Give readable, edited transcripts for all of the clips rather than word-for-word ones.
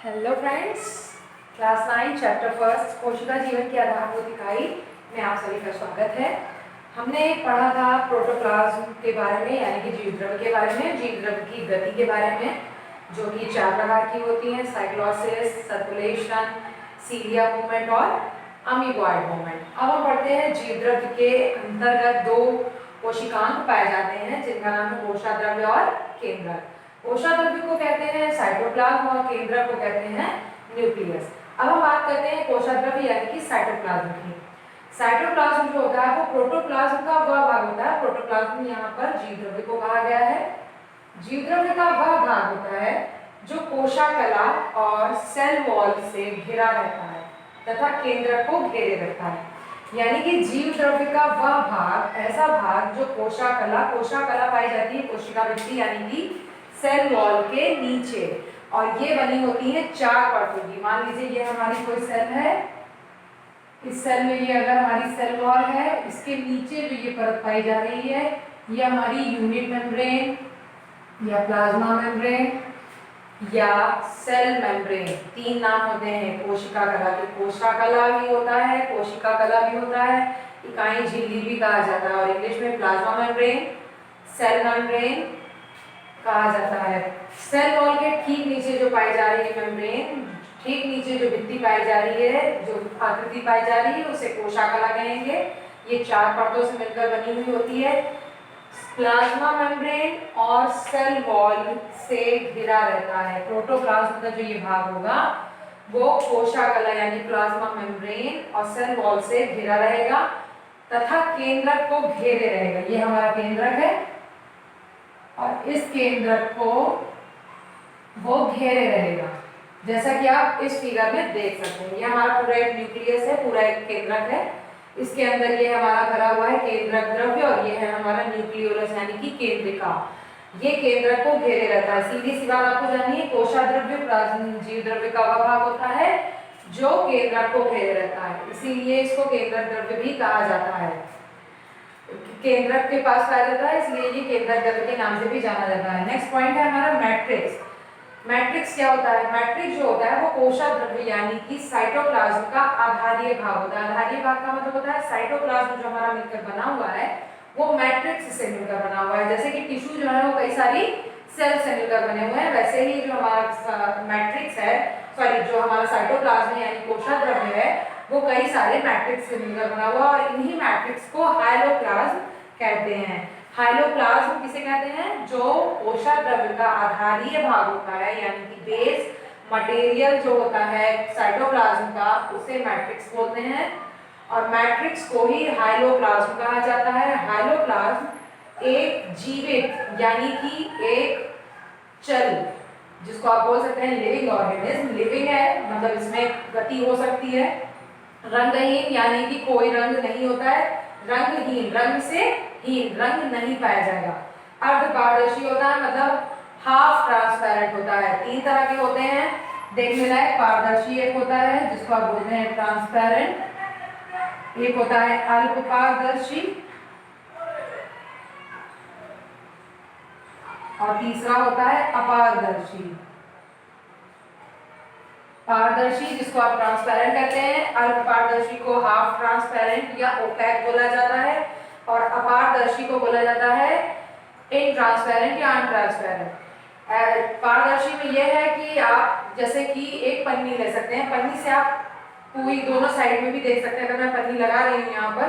Hello friends, class 9 chapter first कोशिका जीवन की आधारभूत इकाई में आप सभी का स्वागत है। हमने पढ़ा था प्रोटोप्लाज्म के बारे में, यानी कि जीव द्रव्य के बारे में, जीव द्रव्य की गति के बारे में, जो कि 4 प्रकार की होती हैं: साइक्लोसिस, सर्कुलेशन, सीलिया मूवमेंट और अमीबॉयड मूवमेंट। अब हम पढ़ते हैं जीव द्रव्य के अंतर्गत 2 कोशिकांग पाए जाते हैं जिनका नाम है कोशा द्रव्य और केंद्रक। कोशा द्रव्य को कहते हैं साइटोप्लाज्म और केंद्रक को कहते हैं न्यूक्लियस। अब हम बात करते हैं कोशा द्रव्य यानी कि साइटोप्लाज्म की। साइटोप्लाज्म जो होता है वो प्रोटोप्लाज्म का वह भाग होता है। प्रोटोप्लाज्म यहाँ पर जीव द्रव्य को कहा गया है। जीव द्रव्य का वह भाग होता है जो कोशाकला और सेल वॉल से घिरा रहता है तथा केंद्रक को घेरे रखता है। यानी कि जीव द्रव्य का वह भाग, ऐसा भाग जो कोशाकला पाई जाती है कोशिका वृत्ति यानी कि सेल वॉल के नीचे, और ये बनी होती है 4 परतों की। मान लीजिए ये हमारी कोई सेल है, इस सेल में ये अगर हमारी सेल वॉल है, इसके नीचे जो ये परत पाई जा रही है ये हमारी यूनिट मेम्ब्रेन या प्लाज्मा मेम्ब्रेन या सेल मेम्ब्रेन। 3 नाम होते हैं कोशिका कला के। कोशिकाकला भी होता है, कोशिका कला भी होता है, इकाई झिल्ली भी कहा जाता है, और इंग्लिश में प्लाज्मा मेम्ब्रेन, सेल मेम्ब्रेन कहा जाता है। सेल वॉल के ठीक नीचे जो पाई जा रही है मेम्ब्रेन, ठीक नीचे जो भित्ति पाई जा रही है, जो आकृति पाई जा रही है, उसे कोशिकाकला कहेंगे। ये 4 परतों से मिलकर बनी हुई होती है। प्लाज्मा मेम्ब्रेन और सेल वॉल से घिरा रहता है। प्रोटोप्लाज्म का जो ये भाग होगा वो कोशिकाकला यानी प्लाज्मा मेम्ब्रेन और सेल वॉल से घिरा रहेगा तथा केंद्रक को घेरे रहेगा। ये हमारा केंद्रक है और इस केंद्रक को वो घेरे रहेगा, जैसा कि आप इस फिगर में देख सकते हैं। ये हमारा पूरा एक न्यूक्लियस है, पूरा एक केंद्रक है। इसके अंदर ये हमारा भरा हुआ है केंद्रक द्रव्य और ये है हमारा न्यूक्लियोलस यानी कि केंद्रिका। ये केंद्रक को घेरे रहता है। सीधी सी बात आपको जाननी है, कोशा द्रव्य जीव द्रव्य का वह भाग होता है जो केंद्रक को घेरे रहता है, इसीलिए इसको केंद्रक द्रव्य भी कहा जाता है। केंद्रक के पास पाया जाता है, इसलिए ये केंद्रक द्रव्य के नाम से भी जाना जाता है। नेक्स्ट पॉइंट है हमारा मैट्रिक्स। मैट्रिक्स क्या होता है? मैट्रिक्स जो होता है वो कोशा द्रव्य यानी कि साइटोप्लाज्म का आधारीय भाग होता है। आधारीय भाग का मतलब होता है साइटोप्लाज्म जो हमारा मिलकर बना हुआ है वो मैट्रिक्स से मिलकर बना हुआ है। जैसे कि टिश्यू जो है वो कई सारी सेल से मिलकर बने हुए हैं, वैसे ही जो हमारा मैट्रिक्स है, जो हमारा साइटोप्लाज्म यानी कोशा द्रव्य है वो कई सारे मैट्रिक्स से मिलकर बना हुआ, और इन्हीं मैट्रिक्स को हाइलोप्लाज्म कहते हैं। हाइलोप्लाज्म किसे कहते हैं? जो कोशा द्रव्य का आधारीय भाग होता है यानी कि बेस मटेरियल जो होता है साइटोप्लाज्म का, उसे मैट्रिक्स बोलते हैं, और मैट्रिक्स को ही हाइलोप्लाज्म कहा जाता है। हाइलोप्लाज्म एक जीवित यानी कि एक चल, जिसको आप बोल सकते हैं लिविंग ऑर्गेनिज्म। लिविंग है मतलब इसमें गति हो सकती है। रंगहीन यानी कि कोई रंग नहीं होता है। रंगहीन, रंग से हीन, रंग नहीं पाया जाएगा। अर्धपारदर्शी होता है मतलब हाफ ट्रांसपेरेंट होता है। 3 तरह के होते हैं देखने लायक। पारदर्शी एक होता है जिसको आप बोलते हैं ट्रांसपेरेंट, एक होता है अल्पपारदर्शी, और तीसरा होता है अपारदर्शी। पारदर्शी जिसको आप ट्रांसपेरेंट कहते हैं, अल्पपारदर्शी को हाफ ट्रांसपेरेंट या ओपैक बोला जाता है, और अपारदर्शी को बोला जाता है इनट्रांसपेरेंट या अनट्रांसपेरेंट। पारदर्शी में यह है कि आप जैसे कि एक पन्नी ले सकते हैं, पन्नी से आप पूरी दोनों साइड में भी देख सकते हैं। अगर मैं पन्नी लगा रही हूँ यहाँ पर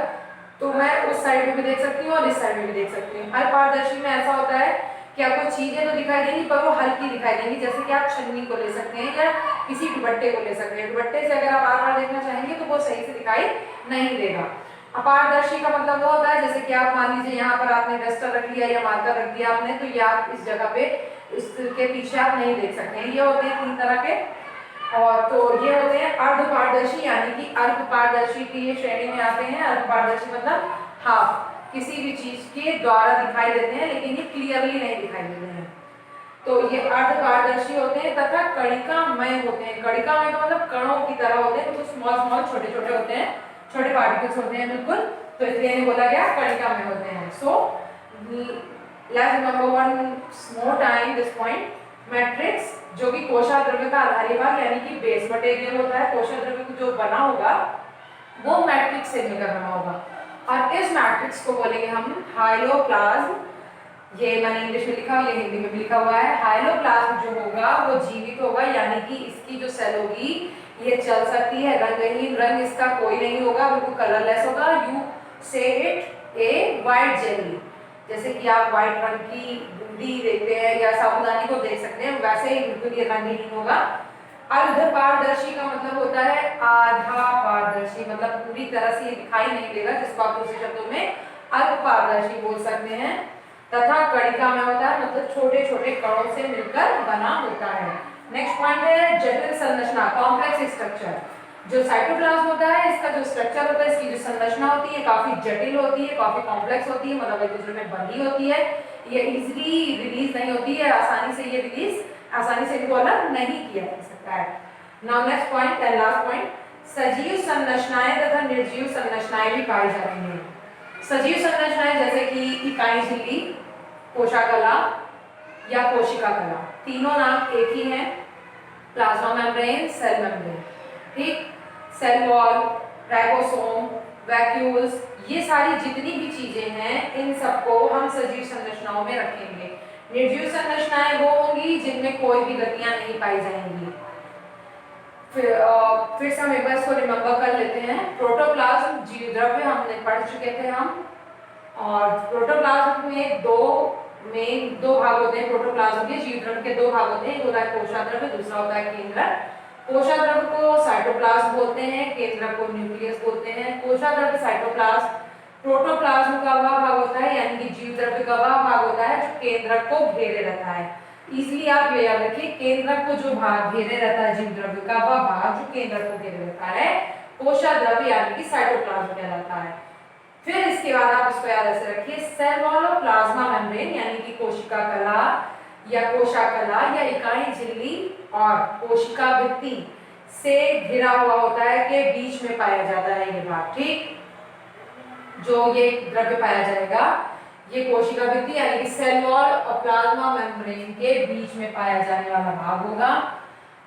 तो मैं उस साइड में भी देख सकती हूँ और इस साइड में भी देख सकती हूँ। अपारदर्शी में ऐसा होता है कि आपको चीजें तो दिखाई देंगी पर वो हल्की दिखाई देंगी। जैसे कि आप छन्नी को ले सकते हैं या किसी दुपट्टे को ले सकते हैं। दुपट्टे से अगर आप बार-बार देखना चाहेंगे तो वो सही से दिखाई नहीं देगा। अपारदर्शी का मतलब वो होता है जैसे कि आप मान लीजिए यहाँ पर आपने डस्टर रख लिया या मार्कर रख दिया आपने, तो ये आप इस जगह पे इसके पीछे आप नहीं देख सकते हैं। ये होते हैं 3 तरह के, और तो ये होते हैं अर्धपारदर्शी यानी कि अल्पपारदर्शी की ये श्रेणी में आते हैं। अल्पपारदर्शी मतलब हाफ, किसी भी चीज के द्वारा दिखाई देते हैं लेकिन ये क्लियरली नहीं दिखाई देते हैं, तो ये अर्धपारदर्शी होते हैं तथा कणिकामय होते हैं। कणिकामय का मतलब कणों की तरह होते हैं, तो स्मॉल छोटे छोटे होते हैं, छोटे पार्टिकल्स होते हैं बिल्कुल, तो इसलिए इन्हें बोला गया कणिकामय होते हैं। So let's remember one more time this point: matrix, जो कि कोशा द्रव्य का आधारी भाग यानी कि बेस मटेरियल होता है। कोशा द्रव्य को जो बना होगा वो मैट्रिक्स से मिलकर बना होगा और इस मैट्रिक्स को बोलेंगे हम हाइलोप्लाज्म। ये मैंने इंग्लिश में लिखा, ये हिंदी में भी लिखा हुआ है। हाइलोप्लाज्म जो होगा वो जीवित होगा यानी कि इसकी जो सेल होगी ये चल सकती है, रंगहीन, रंग इसका कोई नहीं होगा, बिल्कुल कलरलेस होगा। यू से इट ए व्हाइट जेली, जैसे कि आप व्हाइट रंग की बूंदी देखते हैं या साबुदानी को देख सकते हैं, वैसे ही बिल्कुल ये रंगहीन होगा। अर्धपारदर्शी का मतलब होता है आधा पारदर्शी, मतलब पूरी तरह से ये दिखाई नहीं देगा, जिसको आप दूसरे शब्दों में अर्धपारदर्शी बोल सकते हैं। तथा कणिका में होता है मतलब छोटे छोटे कणों से मिलकर बना होता है। नेक्स्ट पॉइंट है जटिल संरचना, कॉम्प्लेक्स स्ट्रक्चर। जो साइटोप्लाज्म होता है इसका जो स्ट्रक्चर होता है, इसकी जो संरचना होती है काफी जटिल होती है, काफी कॉम्प्लेक्स होती है, मतलब एक दूसरे में बंधी होती है। ये इजीली रिलीज नहीं होती है, आसानी से ये रिलीज आसानी से इनको अलग नहीं किया जा सकता है। Now next point and last point, सजीव संरचनाएं तथा निर्जीव संरचनाएं भी पाई जा रही हैं। सजीव संरचनाएं जैसे कि इकाई झिल्ली, कोशाकला या कोशिका कला, तीनों नाम एक ही हैं। प्लाज्मा मेम्ब्रेन, सेल मेम्ब्रेन, ठीक, सेल वॉल, राइबोसोम, वैक्यूल्स, ये सारी जितनी भी चीजें हैं इन सबको हम सजीव संरचनाओं में रखेंगे। निर्जीव संरचनाएं वो होंगी जिनमें कोई भी गतियां नहीं पाई जाएंगी। फिर से हम एक बार इसको रिमेम्बर कर लेते हैं। प्रोटोप्लाज्म जीव द्रव्य हमने पढ़ चुके थे हम, और प्रोटोप्लाज्म में दो भाग होते हैं। प्रोटोप्लाज्म के जीव द्रव्य के दो भाग होते हैं, एक होता है कोशा द्रव्य, दूसरा होता है केंद्रक। कोशा द्रव्य को साइटोप्लाज्म बोलते हैं, केंद्रक को न्यूक्लियस बोलते हैं। कोशा द्रव्य साइटोप्लाज्म, प्रोटोप्लाज्म का वह भाग होता है यानी कि जीव द्रव्य का वह भाग होता है जो केंद्रक को घेरे रहता है। इसलिए आप ये याद रखिए, केंद्रक को जो भाग घेरे रहता है जीव द्रव्य का, वह भाग जो केंद्रक को घेरे रहता है कोशा द्रव्य यानी कि साइटोप्लाज्म कहलाता है। फिर इसके बाद आप इसको याद ऐसे रखिए, सेल वॉल और प्लाज्मा मेम्ब्रेन यानी कि कोशिका कला या कोशाकला या इकाई झिल्ली और कोशिका भित्ति से घिरा हुआ होता है के बीच में पाया जाता है ये भाग, ठीक। जो ये द्रव्य पाया जाएगा ये कोशिका भित्ति यानी कि सेल वॉल और प्लाज्मा मेम्ब्रेन के बीच में पाया जाने वाला भाग होगा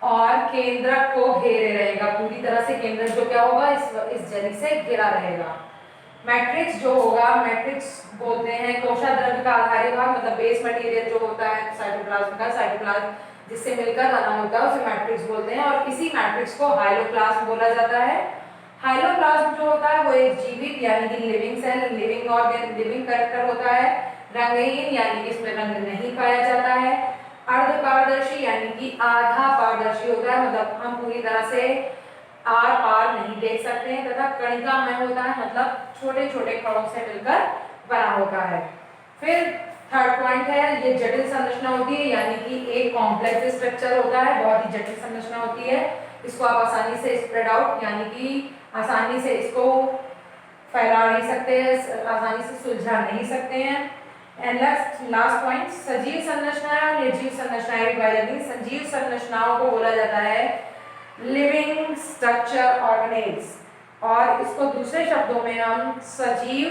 और केंद्रक को घेरे रहेगा पूरी तरह से। केंद्रक जो क्या होगा, इस जेली से घिरा रहेगा। मैट्रिक्स जो होगा, मैट्रिक्स बोलते हैं कोशा द्रव्य का आधारी भाग, मतलब बेस मटेरियल जो होता है साइटोप्लाज्म का, साइटोप्लाज्म जिससे मिलकर बना होता है उसे मैट्रिक्स बोलते हैं। और इसी मैट्रिक्स को हाइलोप्लाज्म बोला जाता है। हाइलोप्लाज्म जो होता है वो एक जीवित यानी कि living cell, living organ, living character होता है। रंगहीन यानी कि इसमें रंग नहीं पाया जाता है। अर्धपारदर्शी यानी कि आधा पारदर्शी होता है, मतलब हम पूरी तरह से आर पार नहीं देख सकते हैं। तथा कणिकामय होता है, मतलब छोटे छोटे कणों से मिलकर बना होता है। फिर थर्ड पॉइंट है, ये जटिल संरचना होती है यानी कि एक कॉम्प्लेक्स स्ट्रक्चर होता है, बहुत ही जटिल संरचना होती है। इसको आप आसानी से स्प्रेड आउट यानी कि आसानी से इसको फैला नहीं सकते, आसानी से सुलझा नहीं सकते हैं। एंड लास्ट पॉइंट, सजीव संरचनाएं और निर्जीव संरचनाएं भी पाई जाती हैं। सजीव संरचनाओं को बोला जाता है लिविंग स्ट्रक्चर ऑर्गेनेल्स, और इसको दूसरे शब्दों में हम सजीव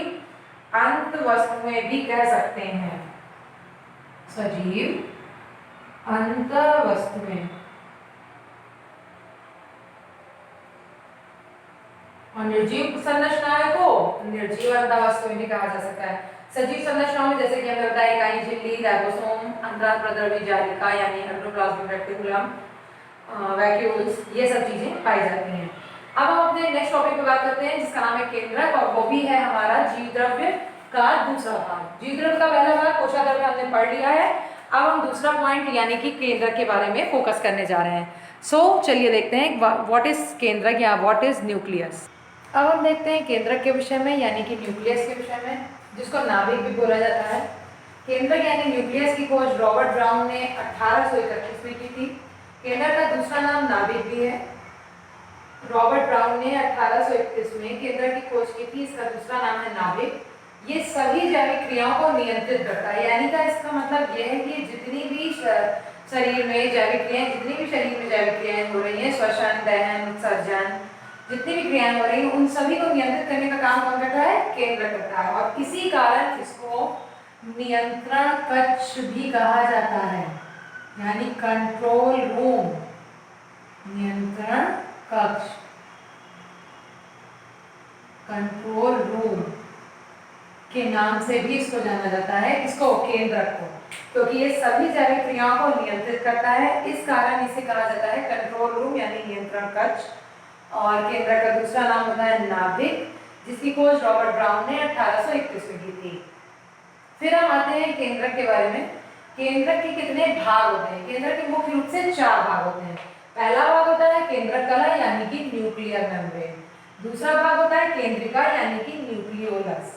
अंतवस्तुएं भी कह सकते हैं। सजीव अंतवस्तुएं और निर्जीव संरचनाओं को निर्जीव अंतवस्तुएं भी कहा जा सकता है। सजीव संरचनाओं में जैसे कि हमें बताया इकाई झिल्ली, राइबोसोम, अंतःप्रद्रवी जालिका यानी एंडोप्लाज्मिक रेटिकुलम, वैक्यूल्स, ये सब चीजें पाई जाती हैं। अब हम अपने नेक्स्ट टॉपिक पे बात करते हैं जिसका नाम है केंद्रक, और वो भी है हमारा जीव द्रव्य का दूसरा भाग। जीव द्रव्य का पहला भाग कोशा द्रव्य हमने पढ़ लिया है। अब हम दूसरा पॉइंट यानी कि केंद्रक के बारे में फोकस करने जा रहे हैं। चलिए देखते हैं व्हाट इज केंद्रक या व्हाट इज न्यूक्लियस। अब हम देखते हैं केंद्रक के विषय में यानी कि न्यूक्लियस के विषय में, जिसको नाभिक भी बोला जाता है। केंद्रक यानी न्यूक्लियस की खोज रॉबर्ट ब्राउन ने 1831 में की थी। केंद्रक का दूसरा नाम नाभिक भी है। रॉबर्ट ब्राउन ने 1831 में केंद्रक की खोज की थी, इसका दूसरा नाम है नाभिक। ये सभी जैविक क्रियाओं को नियंत्रित करता है, यानी कि इसका मतलब यह है कि जितनी भी शरीर में जैविक क्रियाएं, जितनी भी शरीर में जैविक क्रियाएं हो रही हैं, श्वसन, दहन, उत्सर्जन, जितनी भी क्रियाएं हो रही हैं, उन सभी को नियंत्रित करने का काम कौन करता है? केंद्रक करता है। और इसी कारण इसको नियंत्रण कक्ष भी कहा जाता है। यानी कंट्रोल रूम, नियंत्रण कक्ष, कंट्रोल रूम के नाम से भी इसको जाना जाता है। इसको केंद्रक को, क्योंकि ये सभी जैविक क्रियाओं को नियंत्रित करता है, इस कारण इसे कहा जाता है कंट्रोल रूम यानी नियंत्रण कक्ष। और केंद्रक का दूसरा नाम होता है नाभिक, जिसकी खोज रॉबर्ट ब्राउन ने 1821 में की थी। फिर हम आते हैं केंद्रक के बारे में। केंद्रक के कितने भाग होते हैं? केंद्रक के मुख्य रूप से 4 भाग होते हैं। पहला भाग होता है केंद्रक कला यानी कि न्यूक्लियर मेम्ब्रेन, दूसरा भाग होता है केंद्रिका यानी कि न्यूक्लियोलस,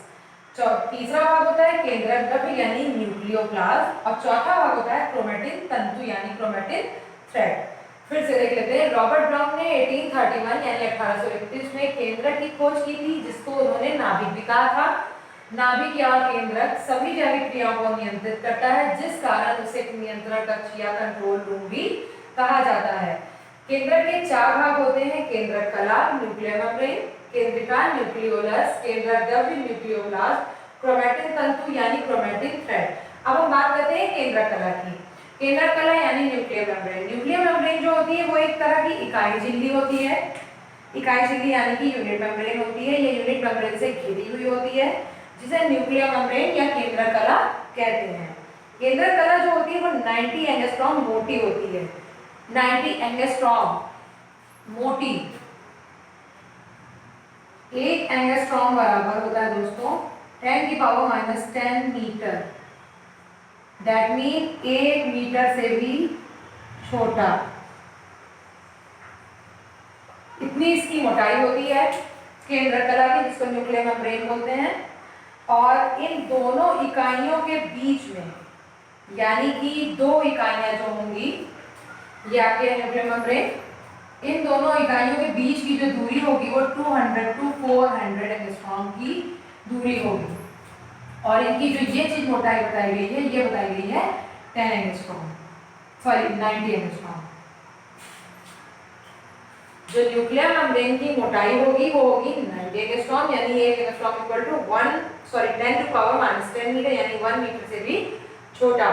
तीसरा भाग होता है केंद्रक द्रव्य यानी न्यूक्लियोप्लाज्म, और चौथा भाग होता है क्रोमेटिन तंतु यानी क्रोमेटिन थ्रेड। फिर से देख लेते हैं। रॉबर्ट ब्राउन ने 1831 यानी 1831 में केंद्रक की खोज की थी, जिसको उन्होंने नाभिक भी कहा था। नाभिक या केंद्रक सभी जैविक क्रियाओं को नियंत्रित करता है, जिस कारण उसे नियंत्रण कक्ष या कंट्रोल रूम भी कहा जाता है। केंद्रक के 4 भाग होते हैं, केंद्रक कला न्यूक्लियर मेम्ब्रेन, केंद्रिका न्यूक्लियोलस, केंद्रक द्रव्य न्यूक्लियोप्लाज्म, क्रोमेटिन तंतु यानी क्रोमेटिन थ्रेड। अब हम बात करते हैं केंद्रक कला की। केंद्रक कला यानी न्यूक्लियर मेम्ब्रेन। न्यूक्लियर मेम्ब्रेन जो होती है वो एक तरह की इकाई झिल्ली होती है। इकाई झिल्ली यानी कि यूनिट मेम्ब्रेन होती है, ये यूनिट मेम्ब्रेन से घिरी हुई होती है, जिसे न्यूक्लियर मेम्ब्रेन या केंद्रक कला कहते हैं। केंद्रक कला जो होती है वो 90 एंगस्ट्रॉम मोटी होती है। 90 एंगस्ट्रॉम मोटी, 1 एंगस्ट्रॉम बराबर होता है दोस्तों 10⁻⁻10 मीटर। दैट मीन 1 मीटर से भी छोटा, इतनी इसकी मोटाई होती है केंद्रक कला की, जिसको न्यूक्लियर मेम्ब्रेन बोलते हैं। और इन दोनों इकाइयों के बीच में, यानी कि 2 इकाइयां जो होंगी, ये आपके न्यूक्लियर मेम्ब्रेन, इन दोनों इकाइयों के बीच की जो दूरी होगी वो 200 to 400 एंगस्ट्रॉम की दूरी होगी। और इनकी जो ये चीज मोटाई बताई गई है, ये बताई गई है 10 एंगस्ट्रॉम, सॉरी 90 एंगस्ट्रॉम। जो न्यूक्लियर मेम्ब्रेन की मोटाई होगी वो होगी 90 एंगस्ट्रॉम, यानी 1 एंगस्ट्रॉम इक्वल टू 10⁻⁻10 मीटर, यानी 1 मीटर से भी छोटा।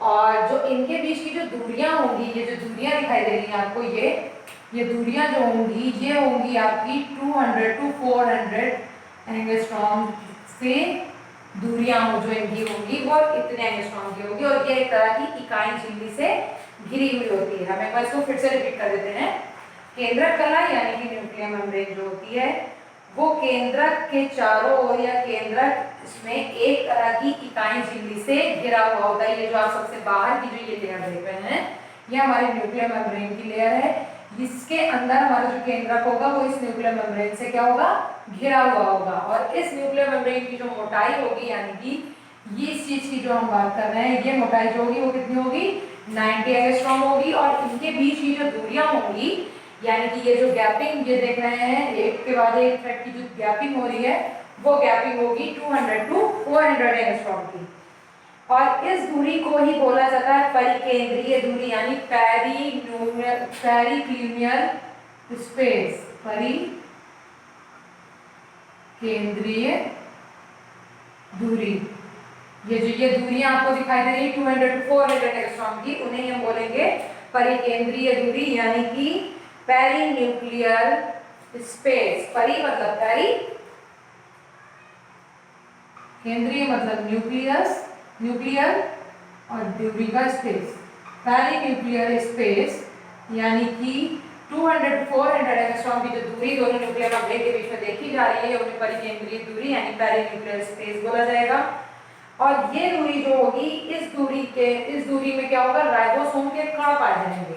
और जो इनके बीच की जो दूरियां होंगी, ये जो दूरियां दिखाई दे रही हैं आपको, ये दूरियां जो होंगी ये होंगी आपकी 200 to 400 एंगस्ट्रॉम से दूरियां हो जो इनकी होंगी वो इतने एंगस्ट्रॉम की होगी। और ये एक तरह की इकाई झिल्ली से घिरी हुई होती है। हम एक बार इसको फिर से रिपीट कर देते हैं। केंद्रक कला यानी कि न्यूक्लियर मेम्ब्रेन जो होती है वो केंद्रक के चारों ओर या केंद्रक इसमें एक तरह की इकाई झिल्ली से घिरा हुआ होता है। ये जो आप सबसे बाहर की जो ये लेयर देख रहे हैं, ये हमारी न्यूक्लियर मेम्ब्रेन की लेयर है। इसके अंदर हमारा जो केंद्रक होगा वो इस न्यूक्लियर मेम्ब्रेन से क्या होगा, घिरा हुआ होगा। और इस न्यूक्लियर मेम्ब्रेन की जो मोटाई होगी, यानी कि ये इस चीज की जो हम बात कर रहे हैं, ये मोटाई जो होगी वो कितनी होगी, 90 एंगस्ट्रॉम होगी। और इनके बीच की जो दूरियां होंगी, यानी कि ये जो गैपिंग ये देख रहे हैं, एक के बाद एक थ्रेड की जो गैपिंग हो रही है, वो गैपिंग होगी 200 to 400 एंगस्ट्रॉम की। और इस दूरी को ही बोला जाता है परिकेंद्रीय दूरी, यानी पेरिक्लिनियल स्पेस, परिकेंद्रीय दूरी। ये दूरियां आपको दिखाई दे रही है 200 to 400 एंगस्ट्रॉम की, उन्हें हम बोलेंगे परिकेंद्रीय दूरी, यानी कि पेरीन्यूक्लियर स्पेस। परी मतलब पेरी, केंद्रीय मतलब न्यूक्लियस, न्यूक्लियर, और दूरी का स्पेस, पेरीन्यूक्लियर स्पेस, यानी कि 200 to 400 एंगस्ट्रॉम की जो दूरी दोनों न्यूक्लियर मेम्ब्रेन के बीच में देखी जा रही है उन्हें परिकेंद्रीय दूरी यानी पेरीन्यूक्लियर स्पेस बोला जाएगा। और ये दूरी जो होगी, इस दूरी में क्या होगा, राइबोसोम के कण पाए जाएंगे,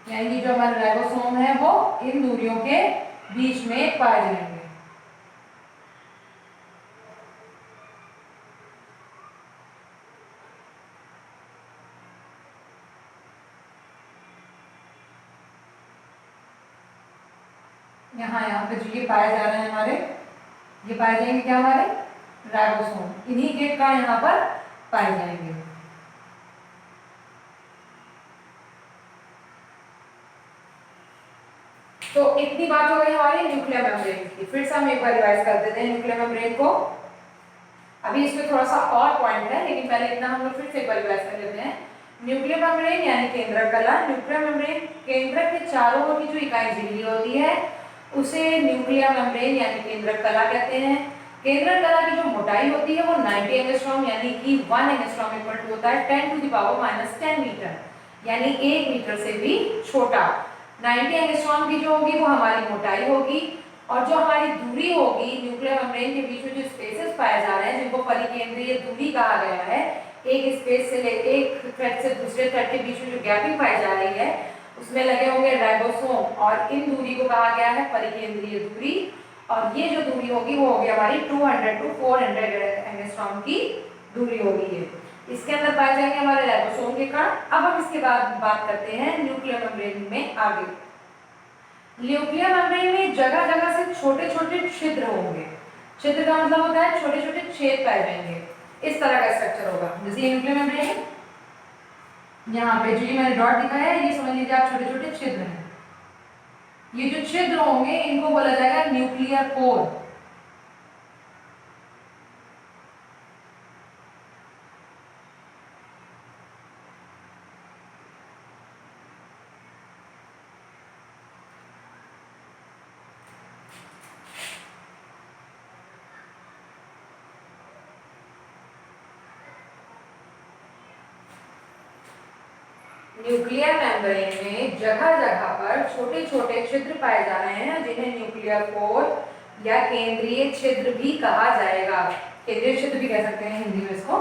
यानी जो हमारे राइबोसोम है वो इन दूरियों के बीच में पाए जाएंगे। यहाँ पे जो ये पाए जा रहे हैं हमारे, ये पाए जाएंगे क्या, हमारे राइबोसोम, इन्हीं के कण यहाँ पर पाए जाएंगे। तो इतनी बात हो गई हमारी न्यूक्लियर मेम्ब्रेन की। फिर से हम एक बार रिवाइज कर देते हैं न्यूक्लियर मेम्ब्रेन को। अभी इसमें थोड़ा सा और पॉइंट है, लेकिन पहले इतना हम लोग फिर से एक बार रिवाइज कर लेते हैं। न्यूक्लियर मेम्ब्रेन यानी केंद्रक कला। न्यूक्लियर मेम्ब्रेन केंद्रक के चारों ओर की जो इकाई झिल्ली होती है उसे न्यूक्लियर मेम्ब्रेन यानी केंद्रक कला कहते हैं। केंद्रक कला की जो मोटाई होती है वो 90 एंगस्ट्रॉम यानी कि 1 एंगस्ट्रॉम इक्वल टू होता है 10⁻⁻10 मीटर, यानी 1 मीटर से भी छोटा। 90 एंगस्ट्रॉम की जो होगी वो हमारी मोटाई होगी, और जो हमारी दूरी होगी न्यूक्लियर मेम्ब्रेन के बीच में जो स्पेसेस पाए जा रहे हैं जिनको परिकेंद्रीय दूरी कहा गया है, एक स्पेस से एक थ्रेड से दूसरे थ्रेड के बीच में जो गैपिंग पाई जा रही है उसमें लगे होंगे राइबोसोम, और इन दूरी को कहा गया है परिकेंद्रीय दूरी। और ये जो दूरी होगी वो होगी हमारी 200 to 400 एंगस्ट्रॉम की दूरी होगी ये। इसके अंदर पाए जाएंगे हमारे राइबोसोम के कण। अब हम इसके बाद बात करते हैं न्यूक्लियर मेम्ब्रेन में आगे। न्यूक्लियर मेम्ब्रेन में जगह जगह से छोटे छोटे छिद्र होंगे। छिद्र का मतलब होता है छोटे छोटे छेद पाए जाएंगे, इस तरह का स्ट्रक्चर होगा। जैसे न्यूक्लियर मेम्ब्रेन है, यहाँ पे जो मैंने डॉट दिखाया है ये समझ लीजिए आप छोटे छोटे छिद्र हैं। ये जो छिद्र होंगे इनको बोला जाएगा न्यूक्लियर पोर। न्यूक्लियर मेम्ब्रेन में जगह जगह पर छोटे छोटे छिद्र पाए जा रहे हैं जिन्हें न्यूक्लियर पोर या केंद्रीय छिद्र भी कहा जाएगा। केंद्रीय छिद्र भी कह सकते हैं हिंदी में इसको।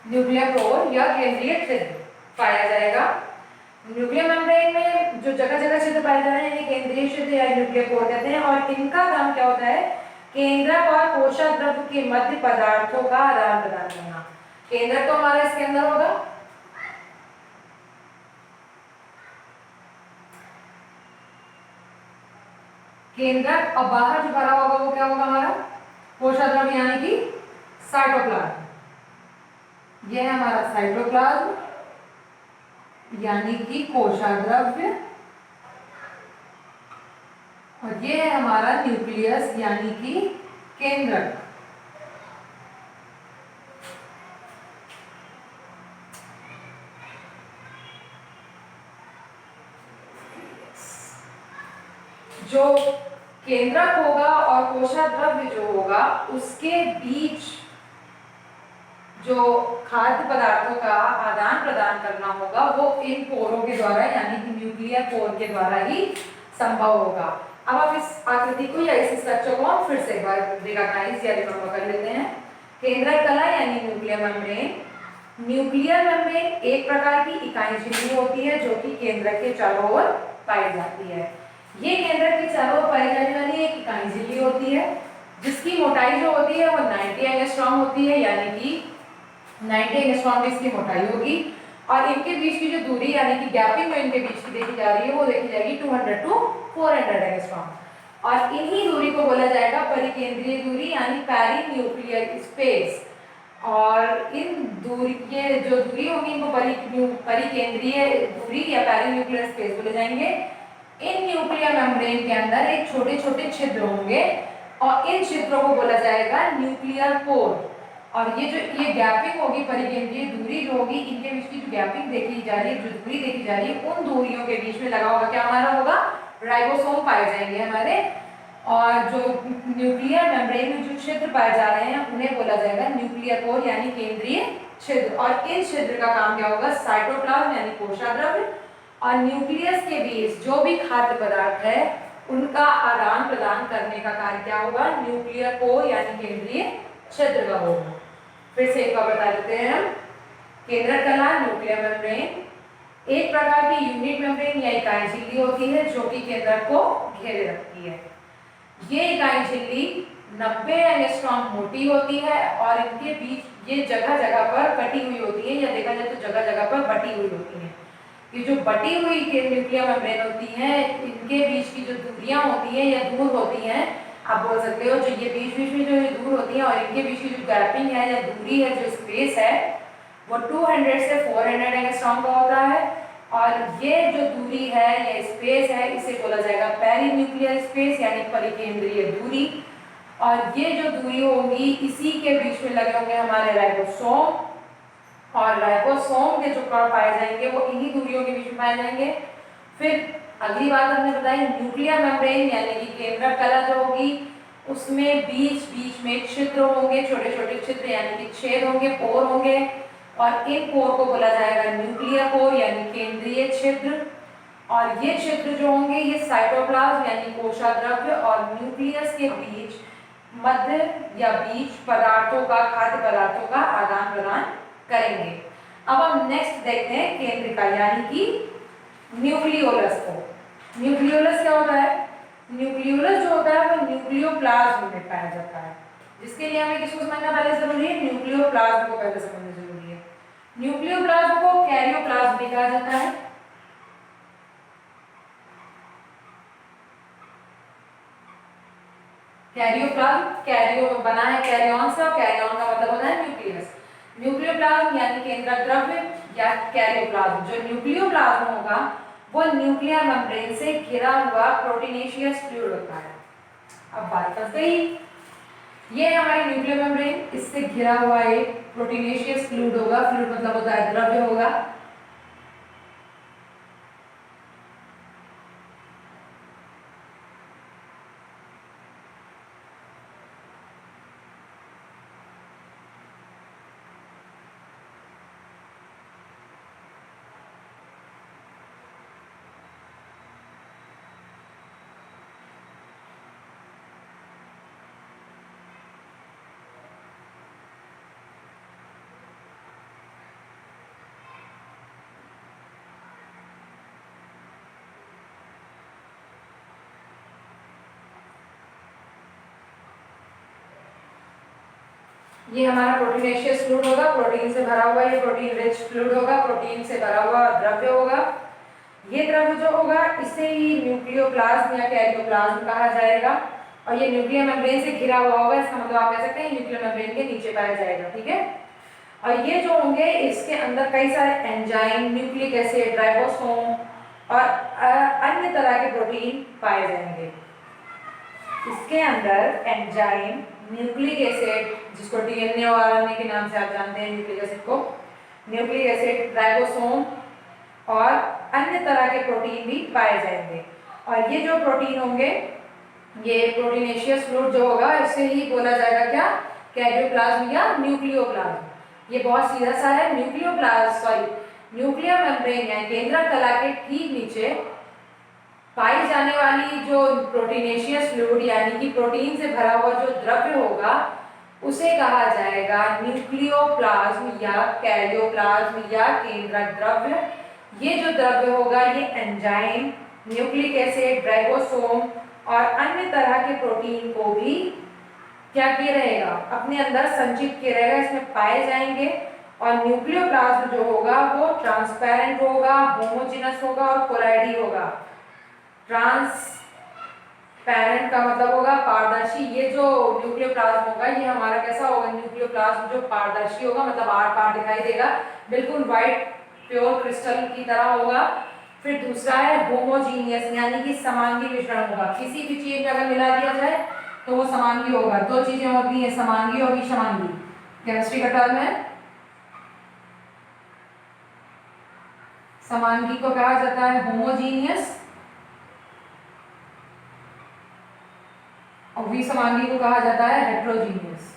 न्यूक्लियर पोर या केंद्रीय छिद्र पाया जाएगा। न्यूक्लियर मेम्ब्रेन में जो जगह जगह छिद्र पाए जा रहे हैं केंद्रीय छिद्र या न्यूक्लियर पोर कहते हैं, और इनका काम क्या होता है? केंद्रक और कोशक द्रव्य के मध्य पदार्थों का आदान प्रदान करना। केंद्रक तो हमारा इसके अंदर होगा, केंद्रक, और बाहर जो भरा होगा वो क्या होगा हमारा? कोशक द्रव्य यानी कि साइटोप्लाज्म। यह है हमारा साइटोप्लाज्म यानी कि कोशक द्रव्य, और ये है हमारा न्यूक्लियस यानी कि केंद्रक। जो केंद्रक होगा और कोशक द्रव्य जो होगा उसके बीच जो खाद्य पदार्थों का आदान प्रदान करना होगा वो इन पोरों के द्वारा यानी कि न्यूक्लियर पोर के द्वारा ही संभव होगा। अब हम इस आकृति को या इस स्ट्रक्चर को हम फिर से एक बार रिकॉग्नाइज या रिमेंबर कर लेते हैं। केंद्रक कला यानी न्यूक्लियर मेम्ब्रेन। न्यूक्लियर मेम्ब्रेन एक प्रकार की इकाई झिल्ली होती है जो कि केंद्रक के चारों ओर पाई जाती है। ये केंद्रक के चारों ओर पाई जाने वाली एक इकाई झिल्ली होती है जिसकी मोटाई जो होती है वो 90 एंगस्ट्रॉम होती है, यानी कि 90 एंगस्ट्रॉम इसकी मोटाई होगी, और इनके बीच की जो दूरी यानी कि गैपिंग में इनके बीच की देखी जा रही है वो देखी जाएगी 200 to 400 एंगस्ट्रॉम। और इन्हीं दूरी को बोला जाएगा परिकेंद्रीय दूरी यानी पेरीन्यूक्लियर स्पेस। और इन दूरी ये जो दूरी होगी इनको परिकेंद्रीय दूरी या पेरीन्यूक्लियर स्पेस बोले जाएंगे। इन न्यूक्लियर मेम्ब्रेन के अंदर एक छोटे छोटे छिद्र होंगे और इन छिद्रों को बोला जाएगा न्यूक्लियर पोर। और ये गैपिंग होगी परिकेंद्रीय दूरी जो होगी इनके बीच की जो गैपिंग देखी जा रही है, जो दूरी देखी जा रही है, उन दूरियों के बीच में लगा होगा क्या हमारा होगा? राइबोसोम पाए जाएंगे हमारे। और जो न्यूक्लियर मेम्ब्रेन में जो छिद्र पाए जा रहे हैं उन्हें बोला जाएगा न्यूक्लियर पोर यानी केंद्रीय छिद्र। और इन छिद्र का काम क्या होगा? साइटोप्लाज्म यानी कोशिका द्रव्य और न्यूक्लियस के बीच जो भी खाद्य पदार्थ है उनका आदान प्रदान करने का कार्य क्या होगा? न्यूक्लियर पोर यानी केंद्रीय छिद्र का होगा। फिर से एक बार बता देते हैं हम। केंद्रक कला न्यूक्लियर मेम्ब्रेन एक प्रकार की यूनिट मेम्ब्रेन या इकाई झिल्ली होती है जो कि केंद्रक को घेरे रखती है। ये इकाई झिल्ली 90 एंगस्ट्रॉम मोटी होती है और इनके बीच ये जगह जगह पर कटी हुई होती है, या देखा जाए तो जगह जगह पर बटी हुई होती है। ये जो बटी हुई न्यूक्लियर मेम्ब्रेन होती है इनके बीच की जो दूरियां होती हैं या दूर होती हैं, आप बोल सकते हो जो ये बीच बीच में जो ये दूर होती है और इनके बीच की जो गैपिंग है या दूरी है, जो स्पेस है वो 200 से 400 एंगस्ट्रॉम का होता है। और ये जो दूरी है या स्पेस है इसे बोला जाएगा पेरीन्यूक्लियर स्पेस यानी परिकेंद्रीय दूरी। और ये जो दूरी होगी इसी के बीच में लगे होंगे हमारे राइबोसोम, और राइबोसोम के जो कण पाए जाएंगे वो इन्हीं दूरियों के बीच में पाए जाएंगे। फिर अगली बात हमने बताई न्यूक्लियर मेम्ब्रेन यानी कि केंद्रक कला जो होगी उसमें बीच बीच में छिद्र होंगे, छोटे छोटे छिद्र यानी कि छेद होंगे, पोर होंगे, और इन पोर को बोला जाएगा न्यूक्लियर पोर यानी केंद्रीय छिद्र। और ये छिद्र जो होंगे ये साइटोप्लाज्म यानी कोशाद्रव्य और न्यूक्लियस के बीच मध्य या बीच पदार्थों का, खाद्य पदार्थों का आदान प्रदान करेंगे। अब हम नेक्स्ट देखते हैं केंद्रिका यानी कि न्यूक्लियोलस को। न्यूक्लियोलस क्या होता है? न्यूक्लियोलस जो होता है वो न्यूक्लियोप्लाज्म में पाया जाता है, जिसके लिए हमें किसको समझना पहले जरूरी है? न्यूक्लियोप्लाज्म को पहले समझना जरूरी है। न्यूक्लियोप्लाज्म को कैरियोप्लाज्म भी कहा जाता है। कैरियोप्लाज्म कैरियो बना है कैरियन से, और कैरियन का मतलब होता है न्यूक्लियस। न्यूक्लियोप्लाज्म यानी केंद्रक द्रव्य या कैरियोप्लाज्म। जो न्यूक्लियोप्लाज्म होगा वो न्यूक्लियर मेम्ब्रेन से घिरा हुआ प्रोटीनेशियस फ्लूइड होता है। अब बात करते ही ये हमारी न्यूक्लियर मेम्ब्रेन, इससे घिरा हुआ एक प्रोटीनेशियस फ्लूइड होगा। फ्लूइड मतलब होता है द्रव्य होगा। ये हमारा प्रोटीनेशियस फ्लूइड होगा, प्रोटीन से भरा हुआ, ये प्रोटीन रिच फ्लूइड होगा, प्रोटीन से भरा हुआ द्रव्य होगा। ये द्रव्य जो होगा इसे ही न्यूक्लियोप्लाज्म या कैरियोप्लाज्म कहा जाएगा, और ये न्यूक्लियर मेम्ब्रेन से घिरा हुआ होगा। इसका मतलब आप कह सकते हैं न्यूक्लियर मेम्ब्रेन के नीचे पाया जाएगा, ठीक है। और ये जो होंगे इसके अंदर कई सारे एंजाइम, न्यूक्लिक एसिड, राइबोसोम और अन्य तरह के प्रोटीन पाए जाएंगे। इसके अंदर एंजाइम, न्यूक्लिक एसिड जिसको डीएनए और आरएनए के नाम से आप जानते हैं, न्यूक्लिक एसिड को, न्यूक्लिक एसिड, राइबोसोम और अन्य तरह के प्रोटीन भी पाए जाएंगे। और ये जो प्रोटीन होंगे, ये प्रोटीनेशियस फ्लूइड जो होगा इसे ही बोला जाएगा क्या? कैरियोप्लाज्म या न्यूक्लियोप्लाज्म। ये बहुत सीधा सा है। न्यूक्लियर मेम्ब्रेन या केंद्रक कला के ठीक नीचे पाई जाने वाली जो प्रोटीनेशियस फ्लूइड यानी कि प्रोटीन से भरा हुआ जो द्रव्य होगा उसे कहा जाएगा न्यूक्लियोप्लाज्म या कैरियोप्लाज्म या केंद्रक द्रव्य। ये जो द्रव्य होगा ये एंजाइम, न्यूक्लिक एसिड, राइबोसोम और अन्य तरह के प्रोटीन को भी क्या किए रहेगा? अपने अंदर संचित किए रहेगा, इसमें पाए जाएंगे। और न्यूक्लियोप्लाज्म जो होगा वो ट्रांसपेरेंट होगा, होमोजेनस होगा और कोलाइडी होगा। ट्रांसपेरेंट का मतलब होगा पारदर्शी। ये जो न्यूक्लियोप्लाज्म होगा ये हमारा कैसा होगा? न्यूक्लियोप्लाज्म जो पारदर्शी होगा, मतलब आर पार दिखाई देगा, बिल्कुल व्हाइट प्योर क्रिस्टल की तरह होगा। फिर दूसरा है होमोजीनियस यानी कि समांगी मिश्रण होगा। किसी भी चीज में अगर मिला दिया जाए तो वो समांगी होगा। दो चीजें होती हैं, समांगी और विषमांगी, केमिस्ट्री का टर्म है। समांगी को कहा जाता है होमोजीनियस और विषमांगी को कहा जाता है हेट्रोजीनियस।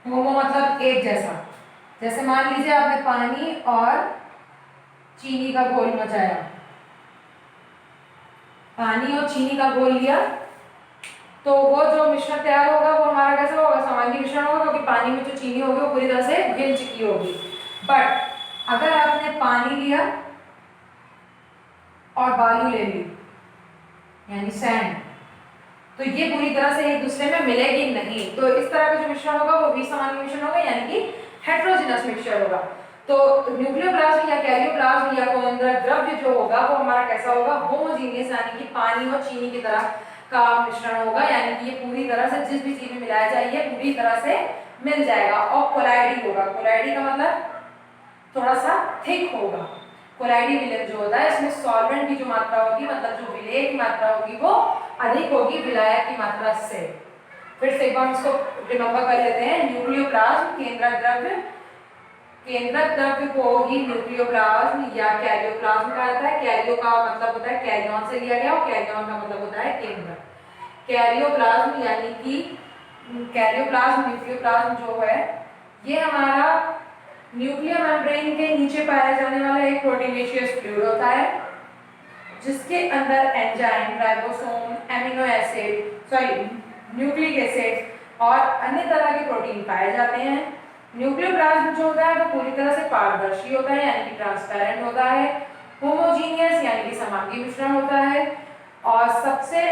होमो मतलब एक जैसा। जैसे मान लीजिए आपने पानी और चीनी का घोल मचाया, पानी और चीनी का घोल लिया, तो वो जो मिश्रण तैयार होगा वो हमारा कैसा होगा? समांगी मिश्रण होगा, क्योंकि पानी में जो चीनी होगी वो पूरी तरह से घिल चुकी होगी। बट अगर आपने पानी लिया और बालू ले ली यानी सैंड, तो ये पूरी तरह से एक दूसरे में मिलेगी नहीं। तो इस तरह का जो मिश्रण होगा वो विसमांगी मिश्रण होगा यानी कि हेट्रोजेनस मिक्सचर होगा। तो न्यूक्लियोप्लाज्म या कैरियोप्लाज्म या केंद्रक द्रव्य जो होगा वो हमारा कैसा होगा? होमोजीनियस यानी कि पानी और चीनी की तरह का मिश्रण होगा, यानी कि ये पूरी तरह से जिस भी चीज में मिलाया जाए पूरी तरह से मिल जाएगा। और कोलाइडी होगा। कोलाइडी का मतलब थोड़ा सा थिक होगा। कोलाइडी विलय जो होता है इसमें सॉल्वेंट की जो मात्रा होगी, मतलब जो विलेय की मात्रा होगी वो अधिक होगी विलायक की मात्रा से। फिर से एक बार इसको रिमेंबर कर लेते हैं। न्यूक्लियोप्लाज्म केंद्रक द्रव्य, केंद्रक द्रव्य को ही न्यूक्लियोप्लाज्म या कैरियोप्लाज्म कहा जाता है। कैरियो का मतलब होता है कैरियन से लिया गया, और कैरियन का मतलब होता है केंद्रक। कैरियोप्लाज्म यानी कि कैरियोप्लाज्म न्यूक्लियोप्लाज्म जो है ये हमारा न्यूक्लियर मेम्ब्रेन के नीचे पाया जाने वाला एक प्रोटीनेशियस फ्लूइड होता है, जिसके अंदर enzyme, ribosome, amino acid, nucleic acid और अन्य तरह के प्रोटीन पाए जाते हैं। न्यूक्लियोप्लाज्म जो होता है वो पूरी तरह से पारदर्शी होता है, यानी कि ट्रांसपेरेंट होता है। होमोजीनियस यानी कि समांगी मिश्रण होता है, और सबसे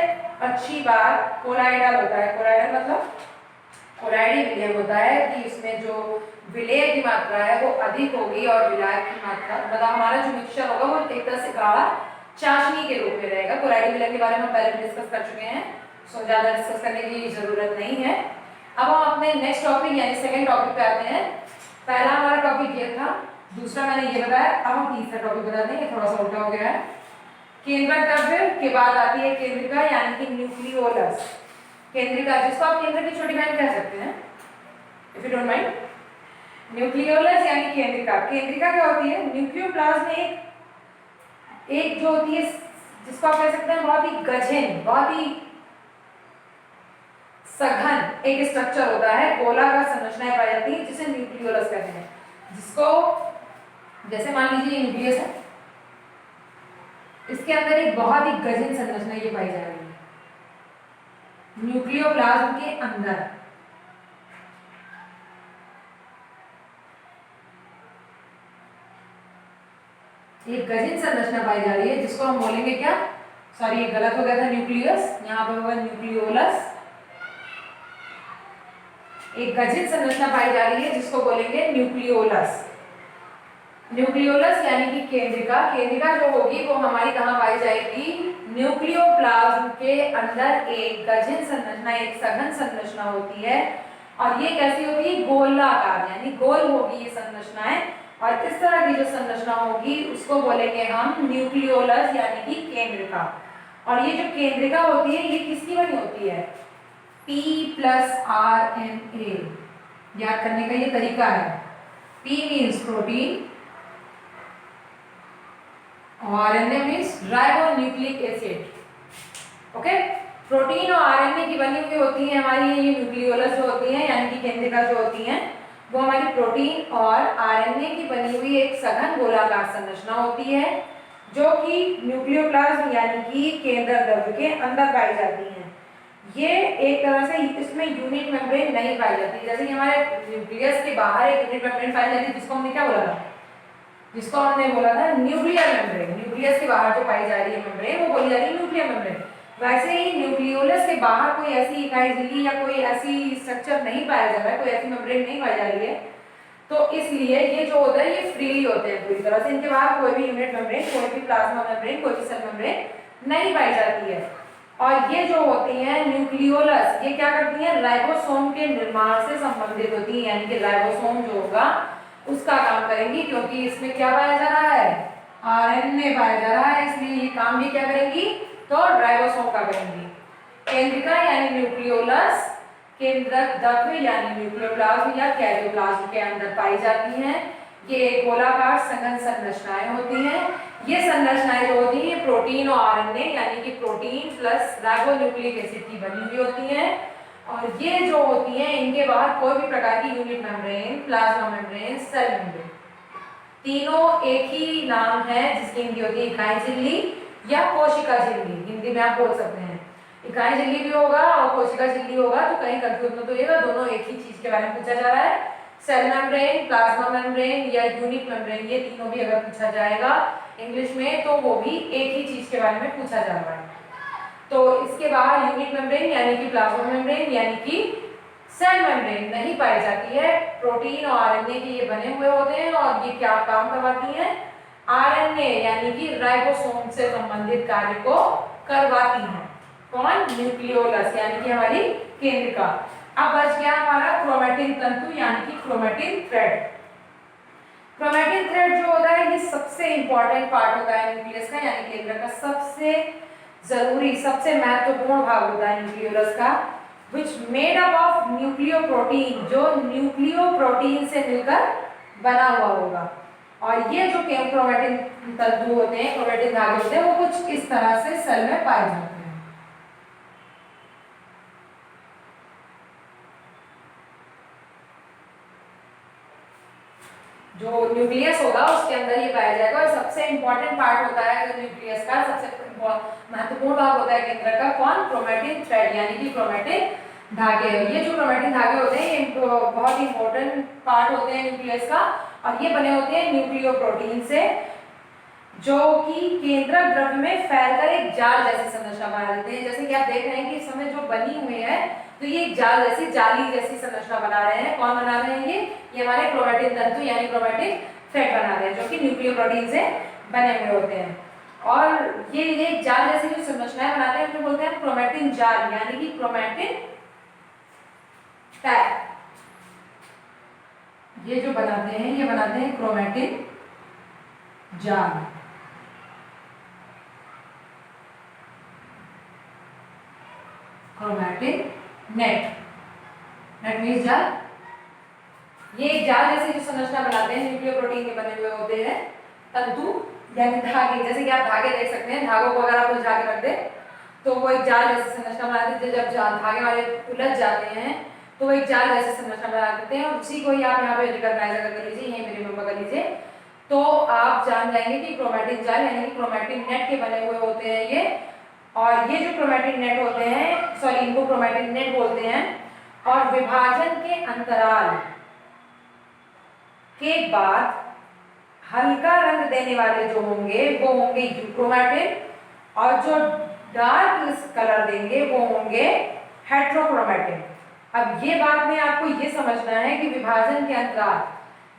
अच्छी बात कोलाइडल होता है। कोलाइडल मतलब कोलाइडी विलय होता है कि इसमें जो विलय की मात्रा है वो अधिक होगी और विलायक की मात्रा, मतलब हमारा जो मिक्सचर होगा वो एक तरह से गाढ़ा चाशनी के रूप में रहेगा। कोलाइडी विलय के बारे में पहले डिस्कस कर चुके हैं, सो ज्यादा डिस्कस करने की जरूरत नहीं है। अब हम अपने नेक्स्ट टॉपिक यानी सेकंड टॉपिक पे आते हैं। पहला हमारा टॉपिक ये था, दूसरा मैंने ये बताया, अब हम तीसरा टॉपिक बताते हैं। ये थोड़ा सा उल्टा हो गया है। केंद्रक द्रव्य के बाद आती है केंद्रिका यानी कि न्यूक्लियोलस। केंद्रिका जिसको आप केंद्र की छोटी बहन कह सकते हैं, if you don't mind. Nucleolus यानी केंद्रिका। केंद्रिका क्या होती है? न्यूक्लियोप्लाज्म में एक जो होती है जिसको आप कह सकते हैं बहुत ही गहन, बहुत ही सघन एक स्ट्रक्चर होता है, गोलाकार संरचनाएं पाई जाती है जिसे न्यूक्लियोलस कहते हैं। जिसको जैसे मान लीजिए न्यूक्लियस है, इसके अंदर एक बहुत ही गहन संरचना ये पाई जा रही है न्यूक्लियोप्लाज्म के अंदर। एक गहन संरचना पाई जा रही है जिसको हम बोलेंगे क्या, सॉरी ये गलत हो गया था, न्यूक्लियस, यहाँ पे होगा न्यूक्लियोलस। एक गहन संरचना पाई जा रही है जिसको बोलेंगे न्यूक्लियोलस। न्यूक्लियोलस यानी कि केंद्रिका। केंद्रिका जो होगी वो हमारी कहाँ पाई जाएगी? न्यूक्लियोप्लाज्म के अंदर एक गहन संरचना, एक सघन संरचना होती है, और ये कैसी होती है? गोलाकार, यानी गोल होगी ये संरचनाएं, और इस तरह की जो संरचना होगी उसको बोलेंगे हम न्यूक्लियोलस यानी कि केंद्रिका। और ये जो केंद्रिका होती है ये किसकी बनी होती है? P+RNA। याद करने का ये तरीका है। P means protein, RNA means ribonucleic acid. Okay, protein और आरएनए की बनी हुई होती है हमारी ये न्यूक्लियोलस जो होती है, यानी कि केंद्रिका जो होती है वो हमारी प्रोटीन और आरएनए की बनी हुई एक सघन गोलाकार संरचना होती है, जो कि न्यूक्लियोप्लाज्म यानी कि केंद्रक द्रव्य के अंदर पाई जाती है। ये एक तरह से इसमें यूनिट मेम्ब्रेन नहीं पाई जाती, जैसे कि हमारे न्यूक्लियस के बाहर एक यूनिट मेम्ब्रेन पाई जाती है, जिसको हमने क्या बोला था? जिसको हमने बोला था न्यूक्लियर मेम्ब्रेन। न्यूक्लियस के बाहर जो पाई जा रही है मेम्ब्रेन वो बोली जा रही है न्यूक्लियर मेम्ब्रेन। वैसे ही न्यूक्लियोलस के बाहर कोई ऐसी इकाई झिल्ली या कोई ऐसी स्ट्रक्चर नहीं पाया जा रहा है, कोई ऐसी मेम्ब्रेन नहीं पाई जा रही है, तो इसलिए ये जो होता है ये फ्रीली होते हैं पूरी तरह से। इनके बाहर कोई भी यूनिट मेम्ब्रेन, कोई भी प्लाज्मा मेम्ब्रेन, कोई भी सेल मेम्ब्रेन नहीं पाई जाती है। और ये जो होती हैं न्यूक्लियोलस, ये क्या करती हैं? राइबोसोम के निर्माण से संबंधित होती है, यानी कि राइबोसोम जो होगा उसका काम करेंगी, क्योंकि इसमें क्या पाया जा रहा है? आरएनए पाया जा रहा है, इसलिए ये काम भी क्या करेंगी? तो राइबोसोम का करेंगी। केंद्रिका यानी न्यूक्लियोलस केंद्रक द्रव्य यानी न्यूक्लियोप्लाज्म या कैरियोप्लाज्म के अंदर पाई जाती हैं। ये गोलाकार सघन संरचनाएं होती हैं। ये संरचनाएं जो होती हैं प्रोटीन और आरएनए यानी कि प्रोटीन प्लस राइबोन्यूक्लिक एसिड की बनी हुई होती हैं, और ये जो होती हैं इनके बाहर कोई भी प्रकार की unit membrane, plasma membrane, cell membrane, तीनों एक ही नाम है जिसकी इनकी होती है इकाई झिल्ली या कोशिका झिल्ली। हिंदी में आप बोल सकते हैं इकाई झिल्ली भी होगा और कोशिका झिल्ली होगा, तो कहीं कंफ्यूज मत होइएगा, दोनों एक ही चीज के बारे में पूछा जा रहा है। सेल मेम्ब्रेन, प्लाज्मा मेम्ब्रेन या यूनिट मेम्ब्रेन, ये तीनों भी अगर पूछा जाएगा इंग्लिश में तो वो भी एक ही चीज के बारे में पूछा जा रहा है। तो इसके बाहर यूनिट मेम्ब्रेन यानी कि प्लाज्मा मेम्ब्रेन यानी कि सेल मेम्ब्रेन नहीं पाई जाती है। प्रोटीन और आरएनए के ये बने हुए होते हैं, और ये क्या काम करवाती हैं? आरएनए यानी कि राइबोसोम से संबंधित कार्य को करवाती हैं। कौन? न्यूक्लियोलस यानी कि हमारी केंद्रिका। अब बच गया हमारा क्रोमैटिन तंतु यानी कि क्रोमैटिन थ्रेड। क्रोमैटिन थ्रेड जो होता है ये सबसे इंपॉर्टेंट पार्ट होता है न्यूक्लियस का, यानी केंद्र का सबसे जरूरी, सबसे महत्वपूर्ण भाग होता है न्यूक्लियोलस का, which made up of nucleoprotein, जो न्यूक्लियोप्रोटीन से मिलकर बना हुआ होगा। और ये जो क्रोमैटिन तंतु होते हैं, क्रोमैटिन धागे होते हैं, वो कुछ इस तरह से सेल में पाए जाते हैं। जो न्यूक्लियस होगा उसके अंदर ये पाया जाएगा। और सबसे इंपॉर्टेंट पार्ट होता है जो न्यूक्लियस का, सबसे महत्वपूर्ण भाग होता है केंद्र का, कौन? क्रोमैटिन थ्रेड, यानी कि क्रोमैटिन धागे। ये जो क्रोमैटिन धागे होते हैं ये बहुत इंपॉर्टेंट पार्ट होते हैं न्यूक्लियस का, और ये बने होते हैं न्यूक्लियोप्रोटीन से, जो कि केंद्रक द्रव्य में फैलकर एक जाल जैसी संरचना बना देते हैं। जैसे कि आप देख रहे हैं कि इस समय जो बनी हुई है, तो ये एक जाल जैसी, जाली जैसी संरचना बना रहे हैं। कौन बना रहे हैं? ये हमारे क्रोमैटिन तंतु यानी क्रोमैटिन थ्रेड बना रहे हैं, जो कि न्यूक्लियोप्रोटीन से बने हुए होते हैं। और ये एक जाल जैसी जो संरचनाएं बनाते हैं उनको बोलते हैं क्रोमैटिन जाल, यानी कि क्रोमैटिन टैग। ये जो बनाते हैं ये बनाते हैं क्रोमैटिन जाल। क्रोमैटिन नेट, नेट मीन्स जाल। ये एक जाल जैसे जो संरचना बनाते हैं, न्यूक्लियोप्रोटीन के बने हुए होते हैं तंतु यानी धागे। जैसे कि आप धागे देख सकते हैं, धागों को अगर आप उलझा के रख दे तो वो एक जाल जैसी संरचना बना देते हैं। जब धागे वाले उलझ जाते हैं तो वो एक जाल जैसी संरचना बना देते हैं। और उसी को ही आप यहाँ पे रिकॉग्नाइज कर लीजिए, यही मेरी रिमेंबर कर लीजिए, तो आप जान जाएंगे कि क्रोमैटिन जाल यानी कि क्रोमैटिन नेट के बने हुए होते हैं ये। और ये जो क्रोमैटिन नेट होते हैं, सॉरी, इनको क्रोमैटिन नेट बोलते हैं। और विभाजन के अंतराल के बाद हल्का रंग देने वाले जो होंगे वो होंगे यूक्रोमैटिन, और जो डार्क कलर देंगे वो होंगे हेट्रोक्रोमैटिन। अब ये बात में आपको ये समझना है कि विभाजन के अंतराल,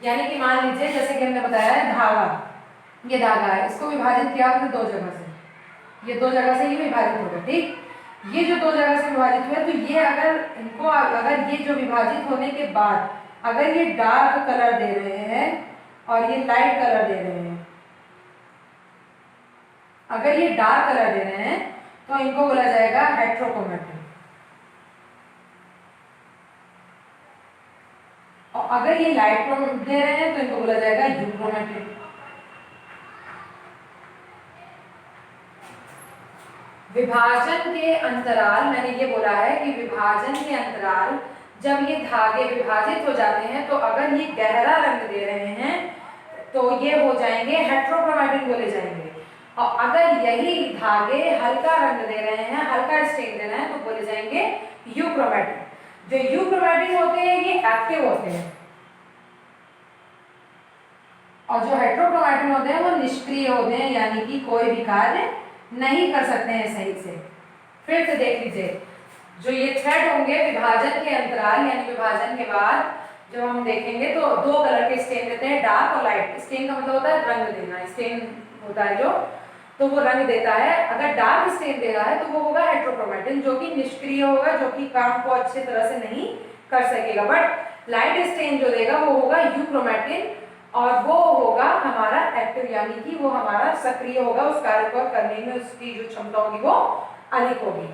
यानी कि मान लीजिए जैसे कि हमने बताया है धागा, ये धागा है, इसको विभाजित किया आपने दो जगह से, ये दो जगह से ये विभाजित होगा, ठीक। ये जो दो जगह से विभाजित हुए, तो ये अगर ये जो विभाजित होने के बाद अगर ये डार्क कलर दे रहे हैं और ये लाइट कलर दे रहे हैं, अगर ये डार्क कलर दे रहे हैं तो इनको बोला जाएगा हेट्रोक्रोमैटिन। और अगर ये लाइट दे रहे हैं तो इनको बोला जाएगा यूक्रोमैटिन। विभाजन के अंतराल, मैंने ये बोला है कि विभाजन के अंतराल जब ये धागे विभाजित हो जाते हैं तो अगर ये गहरा रंग दे रहे हैं तो ये हो जाएंगे हेट्रोक्रोमैटिन बोले जाएंगे। और अगर यही धागे हल्का रंग दे रहे हैं, हल्का स्टेन दे रहे हैं, तो बोले जाएंगे यूक्रोमैटिन। जो यूक्रोमैटिन होते हैं ये एक्टिव होते हैं, और जो हेट्रोक्रोमैटिन होते हैं वो निष्क्रिय होते हैं, यानी कि कोई भी कार्य नहीं कर सकते हैं सही से। फिर से देख लीजिए, जो ये थ्रेड होंगे विभाजन के अंतराल यानी विभाजन के बाद जब हम देखेंगे तो दो कलर के स्टेन देते हैं, डार्क और लाइट। स्टेन का मतलब होता है रंग देना, स्टेन होता है जो, तो वो रंग देता है। अगर डार्क स्टेन दे रहा है तो वो होगा हेट्रोक्रोमैटिन, जो कि निष्क्रिय होगा, जो कि काम को अच्छे तरह से नहीं कर सकेगा। बट लाइट स्टेन जो देगा वो होगा यूक्रोमैटिन, और वो होगा हमारा एक्टिव, यानी कि वो हमारा सक्रिय होगा, उस कार्य को करने में उसकी जो क्षमता होगी वो अधिक होगी।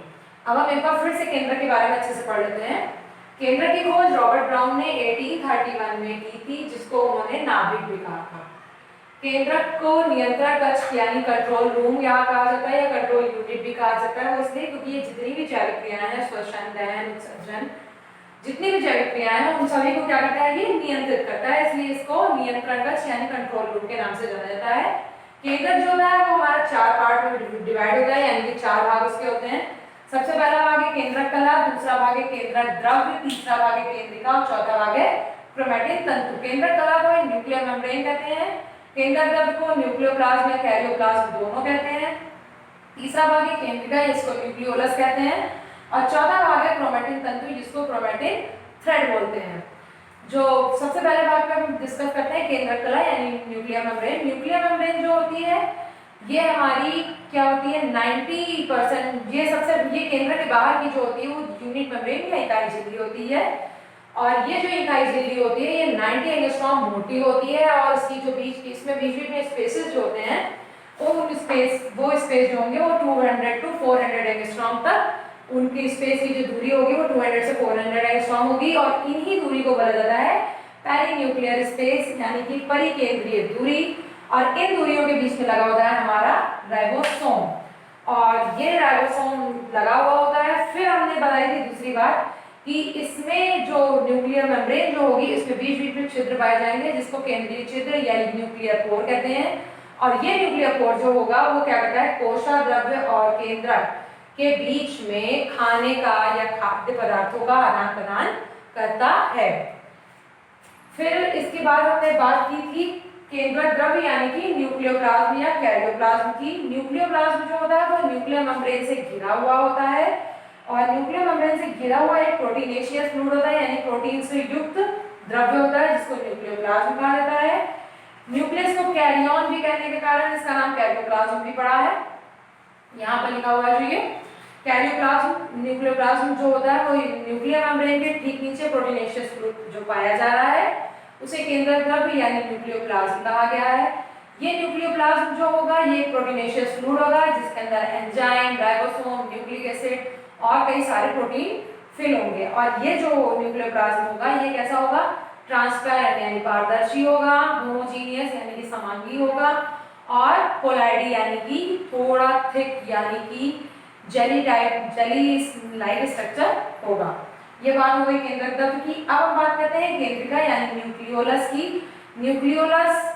अब हम एक बार फिर से केंद्र के बारे में अच्छे से पढ़ लेते हैं। केंद्र की खोज रॉबर्ट ब्राउन ने 1831 में की थी, जिसको उन्होंने नाभिक भी कहा था। केंद्रक को नियंत्रण कक्ष यानी कंट्रोल रूम यहाँ कहा जाता है, या कंट्रोल यूनिट भी कहा जाता है। वो इसलिए क्योंकि ये जितनी भी जैविक क्रियाएं हैं, श्वसन, दहन, उत्सर्जन, जितनी भी जैविक क्रियाएं हैं उन सभी को क्या करता है, ये नियंत्रित करता है, इसलिए इसको नियंत्रण कक्ष यानी कंट्रोल रूम के नाम से जाना जाता है। केंद्रक जो होता है वो हमारा 4 पार्ट में डिवाइड होता है, यानी कि 4 भाग उसके होते हैं। सबसे पहला भाग है केंद्रक कला, दूसरा भाग है केंद्रक द्रव्य, तीसरा भाग है केंद्रिका और चौथा भाग है क्रोमैटिन तंतु। केंद्रक कला को न्यूक्लियर मेम्ब्रेन कहते हैं, केंद्रक द्रव्य को न्यूक्लियोप्लाज्म या कैरियोप्लाज्म दोनों कहते हैं, तीसरा भाग है केंद्रिका, इसको न्यूक्लियोलस कहते हैं, और चौथा भाग है क्रोमैटिन तंतु, जिसको क्रोमैटिन थ्रेड बोलते हैं। जो सबसे पहले भाग में हम डिस्कस करते हैं केंद्रक कला यानी न्यूक्लियर मेम्ब्रेन। न्यूक्लियर मेम्ब्रेन जो होती है ये हमारी क्या होती है, 90% ये केंद्र के बाहर की जो होती है वो यूनिट मेम्ब्रेन या इकाई झिल्ली होती है। और ये जो इकाई झिल्ली होती है ये 90 एंगस्ट्रॉम मोटी होती है और इसकी जो इसमें बीच में स्पेसेस जो होते हैं वो स्पेस जो होंगे वो 200 to 400 एंगस्ट्रॉम तक उनकी स्पेस की जो दूरी होगी वो 200 से 400 एंगस्ट्रॉम होगी और इन्हीं दूरी को बोला जाता है पेरिन्यूक्लियर स्पेस यानी कि परिकेंद्रीय दूरी। और इन दूरियों के बीच में लगा होता है हमारा राइबोसोम और ये राइबोसोम लगा हुआ होता है। फिर हमने बताई थी दूसरी बात कि इसमें जो न्यूक्लियर मेम्ब्रेन जो होगी इसमें बीच बीच में छिद्र पाए जाएंगे जिसको केंद्रीय छिद्र या न्यूक्लियर पोर कहते हैं। और ये न्यूक्लियर पोर जो होगा वो क्या करता है कोशाद्रव्य और केंद्रक के बीच में खाने का या खाद्य पदार्थों का आदान प्रदान करता है। फिर इसके बाद हमने बात की थी केंद्रक द्रव्य यानी कि न्यूक्लियोप्लाज्म या कैरियोप्लाज्म की। न्यूक्लियोप्लाज्म जो होता है वो न्यूक्लियर मेम्ब्रेन से घिरा हुआ होता है और न्यूक्लियर मेम्ब्रेन से घिरा हुआ एक प्रोटीनेशियस फ्लूइड होता है यानी प्रोटीन से युक्त द्रव्य होता है जिसको न्यूक्लियोप्लाज्म कहा जाता है। न्यूक्लियस को कैरियन भी कहने के कारण इसका नाम कैरियोप्लाज्म भी पड़ा है। यहाँ पर लिखा हुआ है जो ये कैरियोप्लाज्म न्यूक्लियोप्लाज्म जो होता है वो न्यूक्लियर मेम्ब्रेन के ठीक नीचे प्रोटीनेशियस फ्लूइड जो पाया जा रहा है उसे केंद्रक द्रव्य यानी न्यूक्लियोप्लाज्म कहा गया है। ये न्यूक्लियोप्लाज्म जो होगा ये प्रोटीनेशियस फ्लूइड होगा जिसके अंदर एंजाइम, राइबोसोम, न्यूक्लिक एसिड और कई सारे प्रोटीन फिल होंगे। और ये जो न्यूक्लियोप्लाज्म होगा ये कैसा होगा ट्रांसपेरेंट यानी पारदर्शी होगा, होमोजीनियस यानी कि समांगी होगा और कोलाइडी यानी कि थोड़ा थिक यानी कि जेली लाइक स्ट्रक्चर होगा। ये बात हो गई केंद्रक द्रव्य की। अब हम बात करते हैं केंद्रिका यानी न्यूक्लियोलस की। न्यूक्लियोलस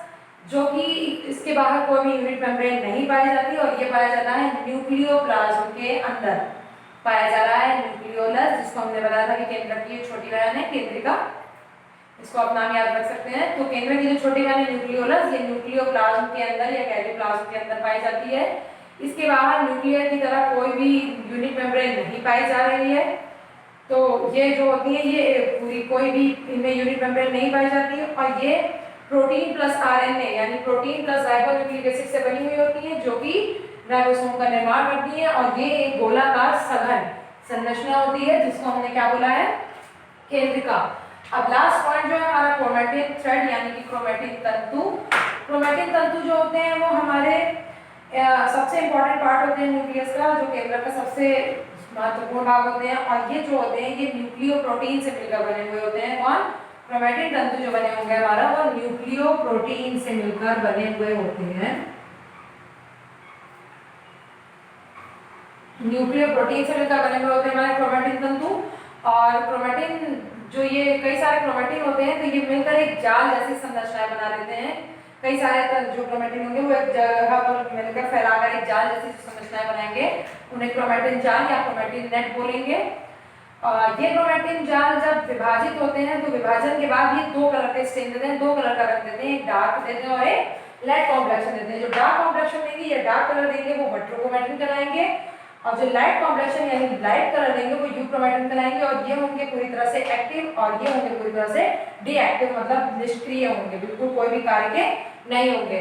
जो कि इसके बाहर कोई भी यूनिट मेम्ब्रेन नहीं पाई जाती और ये पाया जाता है न्यूक्लियोप्लाज्म के अंदर पाया जा रहा है न्यूक्लियोलस जिसको हमने बताया था कि केंद्रक की छोटी बहन है केंद्रिका, इसको आप नाम याद रख सकते हैं। तो केंद्रक की जो छोटी बहन है न्यूक्लियोलस ये न्यूक्लियोप्लाज्म के अंदर या कैरियोप्लाज्म के अंदर पाई जाती है। इसके बाहर न्यूक्लियर की तरह कोई भी यूनिट मेम्ब्रेन नहीं पाई जा रही है। तो ये जो होती है ये पूरी कोई भी इनमें यूनिट मेम्ब्रेन नहीं पाई जाती है और ये प्रोटीन प्लस आरएनए यानी प्रोटीन प्लस राइबोन्यूक्लिक एसिड से बनी हुई होती है जो कि राइबोसोम का निर्माण करती है। और ये एक गोलाकार सघन संरचना होती है जिसको हमने क्या बोला है केंद्रिका। अब लास्ट पॉइंट जो है हमारा क्रोमैटिन थ्रेड यानी कि क्रोमैटिन तंतु। क्रोमैटिन तंतु जो होते हैं वो हमारे सबसे इंपॉर्टेंट पार्ट होते हैं न्यूक्लियस का जो केंद्रक का सबसे महत्वपूर्ण भाग होते हैं। और ये जो होते हैं ये न्यूक्लियोप्रोटीन से मिलकर बने हुए होते हैं। कौन क्रोमैटिन तंतु जो बने होंगे हमारा वो न्यूक्लियोप्रोटीन से मिलकर बने हुए होते हैं। न्यूक्लियोप्रोटीन से मिलकर बने हुए होते हैं हमारे क्रोमैटिन तंतु। और क्रोमैटिन जो ये कई सारे क्रोमैटिन होते हैं तो ये मिलकर एक जाल जैसी संरचनाएं बना देते हैं। कई सारे जो क्रोमैटिन होंगे वो एक जगह पर मिलकर फैलाकर एक जाल जैसी संरचनाएं बनाएंगे उन्हें क्रोमैटिन जाल या क्रोमैटिन नेट बोलेंगे। ये क्रोमैटिन जाल जब विभाजित होते हैं तो विभाजन के बाद ये दो कलर के स्टेन देते हैं, दो कलर का रंग देते हैं, एक डार्क देते हैं और एक लाइट कॉम्प्लेक्शन देते हैं। जो डार्क कॉम्प्लेक्शन देंगे या डार्क कलर देंगे वो हेटेरोक्रोमैटिन कहलाएंगे और जो लाइट कॉम्प्लेक्शन यानी लाइट कलर देंगे वो यूक्रोमैटिन कहलाएंगे। और ये होंगे पूरी तरह से एक्टिव और ये होंगे पूरी तरह से डीएक्टिव मतलब निष्क्रिय होंगे, बिल्कुल कोई भी कार्य के नहीं होंगे।